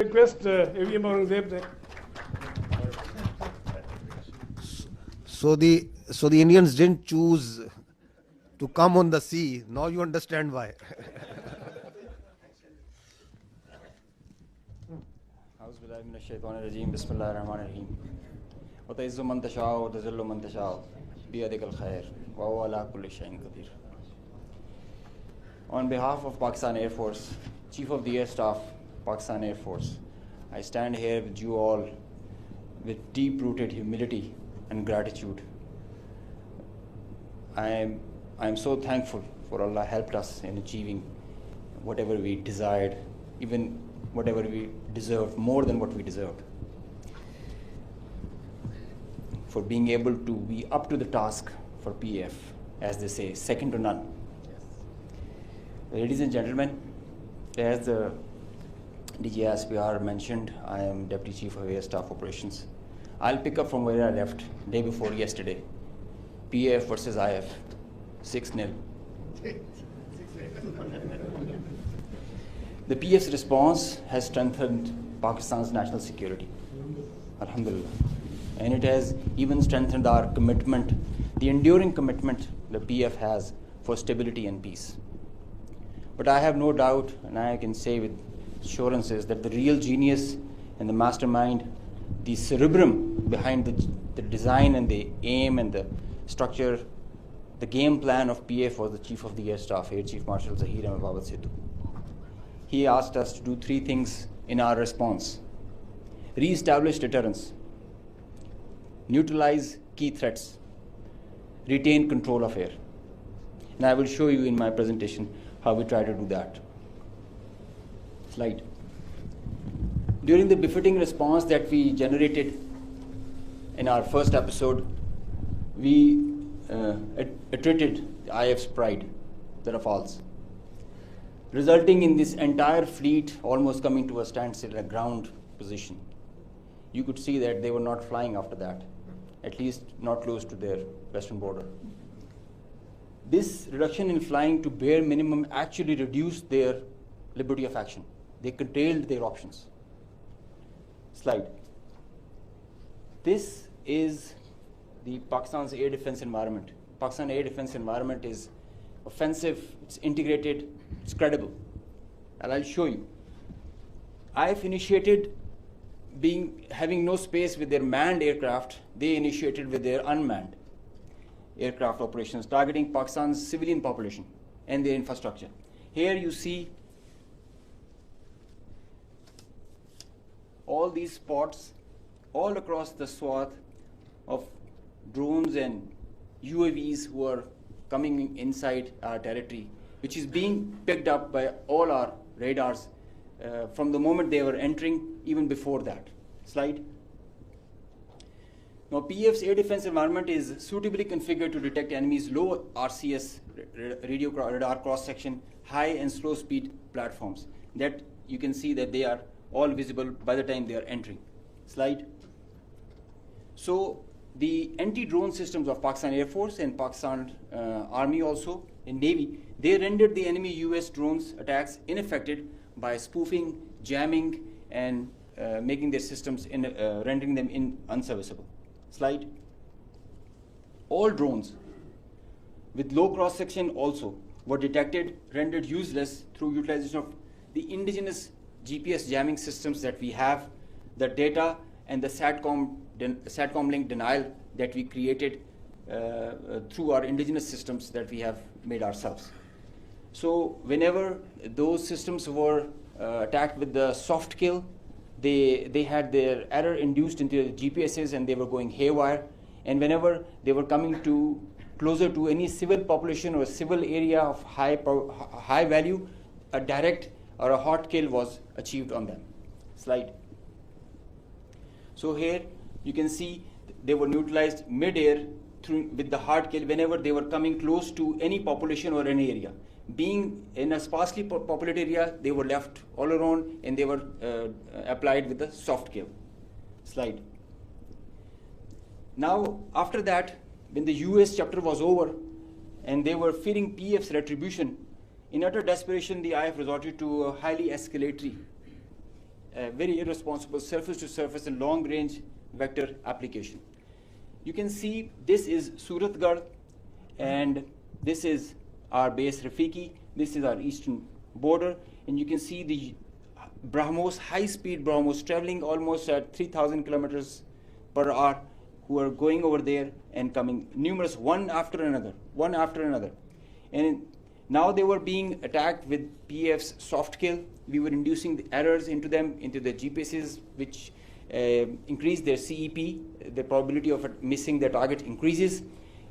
request AVM Aurangzeb. So the Indians didn't choose to come on the sea. Now you understand why. On behalf of Pakistan Air Force, Chief of the Air Staff, Pakistan Air Force, I stand here with you all with deep-rooted humility and gratitude. I am so thankful for Allah helped us in achieving whatever we desired, even whatever we deserved, more than what we deserved. For being able to be up to the task for PAF, as they say, second to none. Ladies and gentlemen, as the DGSPR mentioned, I am Deputy Chief of Air Staff Operations. I'll pick up from where I left day before yesterday. PAF versus IF, 6-0. The PAF's response has strengthened Pakistan's national security, alhamdulillah. And it has even strengthened our commitment, the enduring commitment the PAF has for stability and peace. But I have no doubt, and I can say with assurances, that the real genius and the mastermind, the cerebrum behind the design and the aim and the structure, the game plan of PAF was the Chief of the Air Staff, Air Chief Marshal Zahir Ahmed Sidhu. He asked us to do 3 things in our response: re-establish deterrence, neutralize key threats, retain control of air. And I will show you in my presentation how we try to do that. Slide. During the befitting response that we generated in our first episode, we attrited the IF's pride, the Rafales, resulting in this entire fleet almost coming to a standstill, a ground position. You could see that they were not flying after that, at least not close to their western border. This reduction in flying to bare minimum actually reduced their liberty of action. They curtailed their options. Slide. This is the Pakistan's air defense environment. Pakistan air defense environment is offensive, it's integrated, it's credible. And I'll show you. IF initiated having no space with their manned aircraft. They initiated with their unmanned aircraft operations, targeting Pakistan's civilian population and their infrastructure. Here you see all these spots all across the swath of drones and UAVs who are coming inside our territory, which is being picked up by all our radars from the moment they were entering, even before that. Slide. Now, PAF's air defense environment is suitably configured to detect enemies' low RCS radio radar cross-section, high and slow speed platforms. That you can see that they are all visible by the time they are entering. Slide. So the anti-drone systems of Pakistan Air Force and Pakistan Army also, and Navy, they rendered the enemy US drones attacks ineffective by spoofing, jamming, and making their systems, rendering them unserviceable. Slide. All drones with low cross-section also were detected, rendered useless through utilization of the indigenous GPS jamming systems that we have, the data and the SATCOM link denial that we created through our indigenous systems that we have made ourselves. So whenever those systems were attacked with the soft kill, they had their error induced into the GPSs and they were going haywire. And whenever they were coming closer to any civil population or civil area of high value, a direct or a hot kill was achieved on them. Slide. So here you can see they were neutralized mid-air with the hard kill whenever they were coming close to any population or any area. Being in a sparsely populated area, they were left all around and they were applied with the soft kill. Slide. Now, after that, when the US chapter was over and they were fearing PAF's retribution, in utter desperation, the IF resorted to a highly escalatory a very irresponsible surface-to-surface and long-range vector application. You can see this is Suratgarh, and this is our base Rafiki. This is our eastern border, and you can see the BrahMos, high-speed BrahMos, traveling almost at 3,000 kilometers per hour, who are going over there and coming, numerous, one after another. And now they were being attacked with PAF's soft kill. We were inducing the errors into them, into the GPSs, which increased their CEP. The probability of missing the target increases.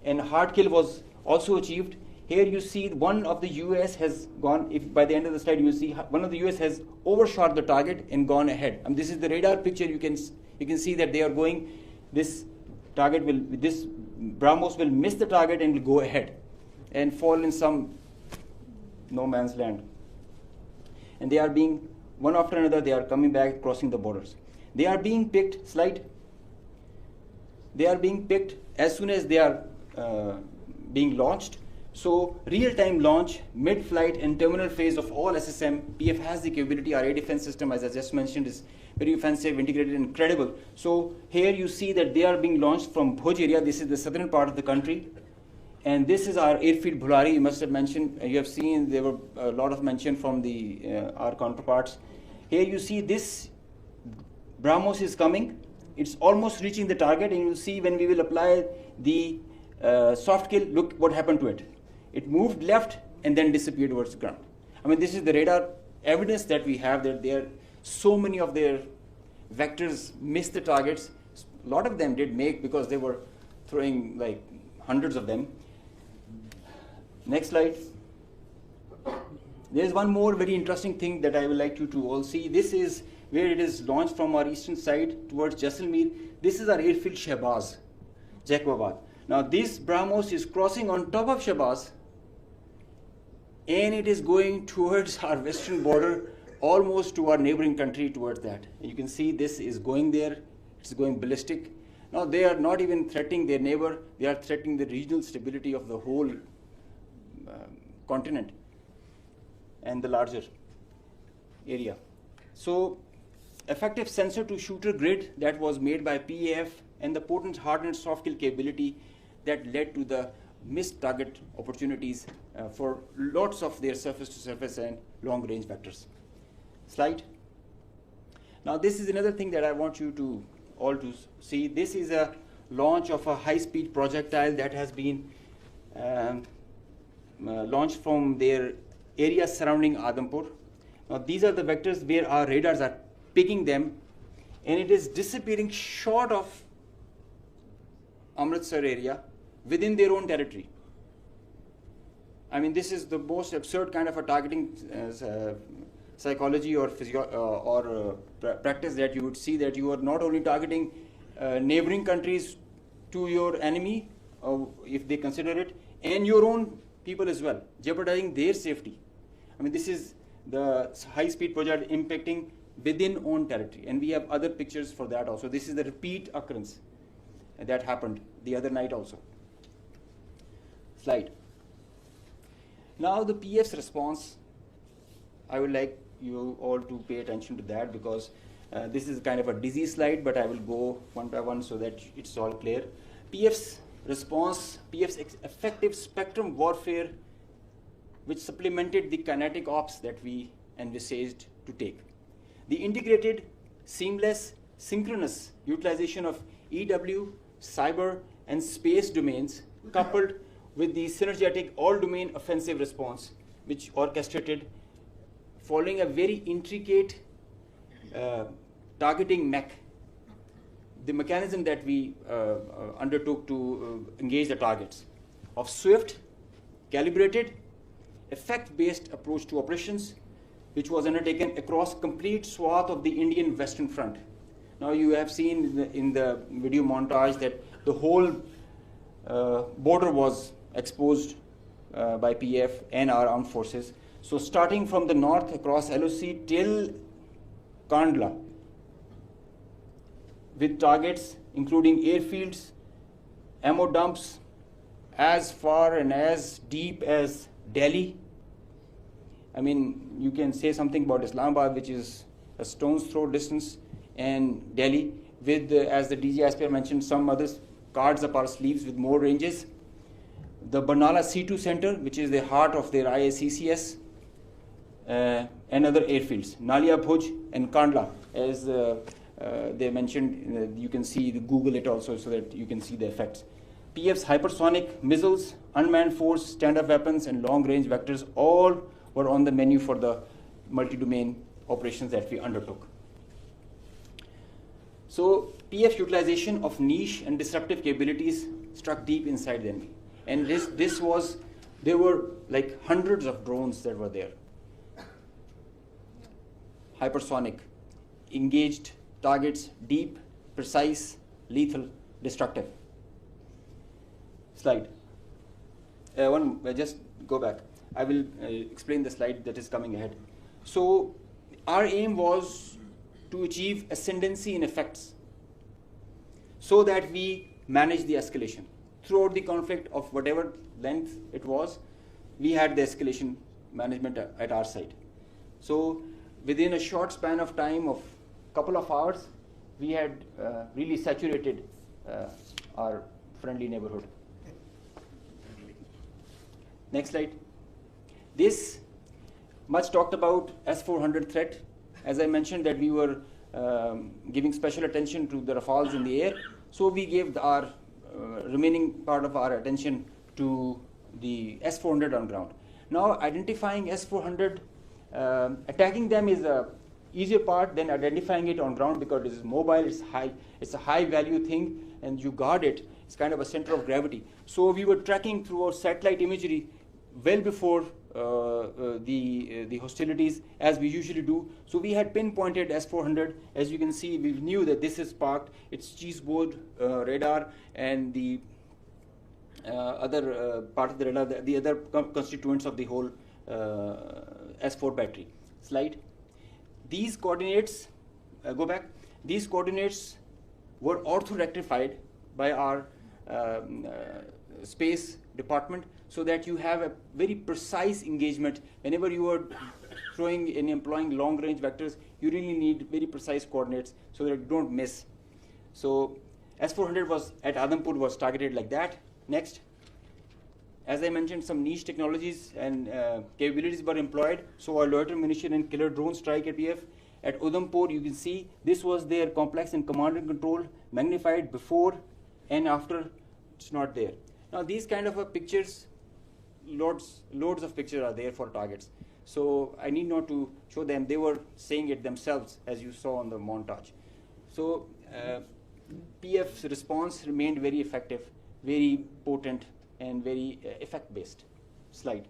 And hard kill was also achieved. Here you see one of the US has gone, if by the end of the slide you see one of the US has overshot the target and gone ahead. And this is the radar picture. You can see that they are going, this BrahMos will miss the target and will go ahead and fall in some no man's land. And they are being, one after another, they are coming back, crossing the borders. They are being picked, they are being picked as soon as they are being launched. So real-time launch, mid-flight and terminal phase of all SSM, PF has the capability. Our air defense system, as I just mentioned, is very offensive, integrated, and credible. So here you see that they are being launched from Bhuj area. This is the southern part of the country. And this is our airfield Bhulari. You must have mentioned, you have seen there were a lot of mention from our counterparts. Here you see this BrahMos is coming. It's almost reaching the target, and you'll see when we will apply the soft kill, look what happened to it. It moved left and then disappeared towards the ground. I mean, this is the radar evidence that we have that so many of their vectors missed the targets. A lot of them did make, because they were throwing like hundreds of them. Next slide. There's one more very interesting thing that I would like you to all see. This is where it is launched from our eastern side towards Jaisalmer. This is our airfield Shahbaz, Jacobabad. Now this BrahMos is crossing on top of Shahbaz, and it is going towards our western border, almost to our neighboring country, towards that. And you can see this is going there, it's going ballistic. Now they are not even threatening their neighbor, they are threatening the regional stability of the whole continent and the larger area. So effective sensor to shooter grid that was made by PAF, and the potent hardened soft kill capability that led to the missed target opportunities for lots of their surface-to-surface and long-range vectors. Slide. Now this is another thing that I want you to all to see. This is a launch of a high-speed projectile that has been launched from their area surrounding Adampur. Now these are the vectors where our radars are picking them, and it is disappearing short of Amritsar area within their own territory. I mean, this is the most absurd kind of a targeting psychology or practice that you would see, that you are not only targeting neighboring countries to your enemy, if they consider it, and your own people as well, jeopardizing their safety. I mean, this is the high-speed project impacting within own territory, and we have other pictures for that also. This is the repeat occurrence that happened the other night also. Slide. Now the PF's response, I would like you all to pay attention to that, because this is kind of a dizzy slide, but I will go one by one so that it's all clear. PF's response, PF's effective spectrum warfare, which supplemented the kinetic ops that we envisaged to take. The integrated, seamless, synchronous utilization of EW, cyber, and space domains, coupled with the synergetic all-domain offensive response, which orchestrated following a very intricate targeting mech, the mechanism that we undertook to engage the targets, of swift, calibrated, effect-based approach to operations, which was undertaken across complete swath of the Indian Western Front. Now you have seen in the video montage that the whole border was exposed by PF and our armed forces. So starting from the north across LOC till Kandla, with targets including airfields, ammo dumps, as far and as deep as Delhi. I mean, you can say something about Islamabad, which is a stone's throw distance, and Delhi with, as the DG Aspire mentioned, some others cards up our sleeves with more ranges. The Barnala C2 Center, which is the heart of their IACCS, and other airfields, Nalia Bhuj and Kandla, as they mentioned. You can see, Google it also so that you can see the effects. PF's hypersonic missiles, unmanned force, stand-up weapons, and long-range vectors all were on the menu for the multi-domain operations that we undertook. So PF utilization of niche and disruptive capabilities struck deep inside the enemy. And there were like hundreds of drones that were there. Hypersonic, engaged targets, deep, precise, lethal, destructive. Slide. Just go back. I will explain the slide that is coming ahead. So our aim was to achieve ascendancy in effects so that we manage the escalation. Throughout the conflict of whatever length it was, we had the escalation management at our side. So within a short span of time of a couple of hours, we had really saturated our friendly neighborhood. Next slide. This much talked about S-400 threat. As I mentioned that we were giving special attention to the Rafales in the air, so we gave our remaining part of our attention to the S-400 on ground. Now identifying S-400, attacking them is a easier part than identifying it on ground because it is mobile, it's a high value thing, and you guard it. It's kind of a center of gravity. So we were tracking through our satellite imagery well before the hostilities, as we usually do. So we had pinpointed S-400. As you can see, we knew that this is parked. It's cheeseboard radar, and the other part of the radar, the other constituents of the whole S4 battery. Slide. These coordinates, go back. These coordinates were ortho-rectified by our space department, so that you have a very precise engagement. Whenever you are throwing and employing long-range vectors, you really need very precise coordinates so that you don't miss. So S-400 was at Adampur was targeted like that. Next. As I mentioned, some niche technologies and capabilities were employed. So our loiter munition and killer drone strike at PF. At Udhampur, you can see this was their complex and command and control, magnified before and after. It's not there. Now these kind of pictures, loads of pictures are there for targets. So I need not to show them. They were saying it themselves, as you saw on the montage. So PF's response remained very effective, very potent, and very effect-based. Slide.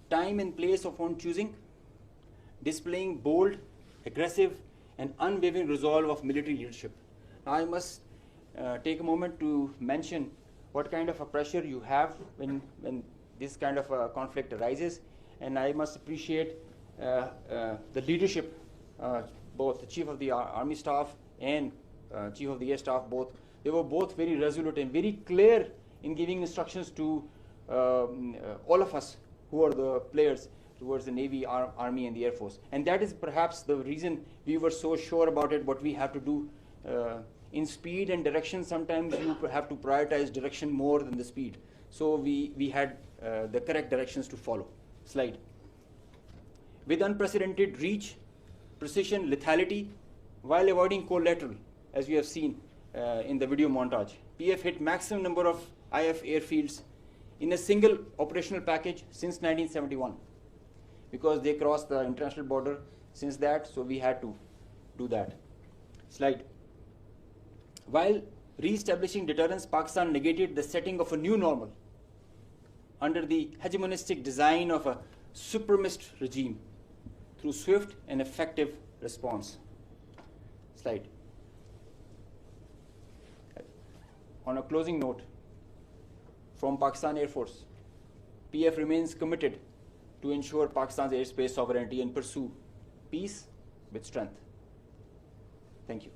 Time and place of own choosing, displaying bold, aggressive, and unwavering resolve of military leadership. Now I must take a moment to mention what kind of a pressure you have when this kind of a conflict arises, and I must appreciate the leadership, both the Chief of the Army Staff and Chief of the Air Staff, both. They were both very resolute and very clear in giving instructions to all of us who are the players towards the Navy, Army, and the Air Force. And that is perhaps the reason we were so sure about it, what we have to do. In speed and direction, sometimes you have to prioritize direction more than the speed. So we had the correct directions to follow. Slide. With unprecedented reach, precision, lethality, while avoiding collateral, as we have seen in the video montage. PF hit maximum number of IF airfields in a single operational package since 1971, because they crossed the international border since that, so we had to do that. Slide. While re-establishing deterrence, Pakistan negated the setting of a new normal under the hegemonistic design of a supremacist regime through swift and effective response. Slide. On a closing note, from Pakistan Air Force, PF remains committed to ensure Pakistan's airspace sovereignty and pursue peace with strength. Thank you.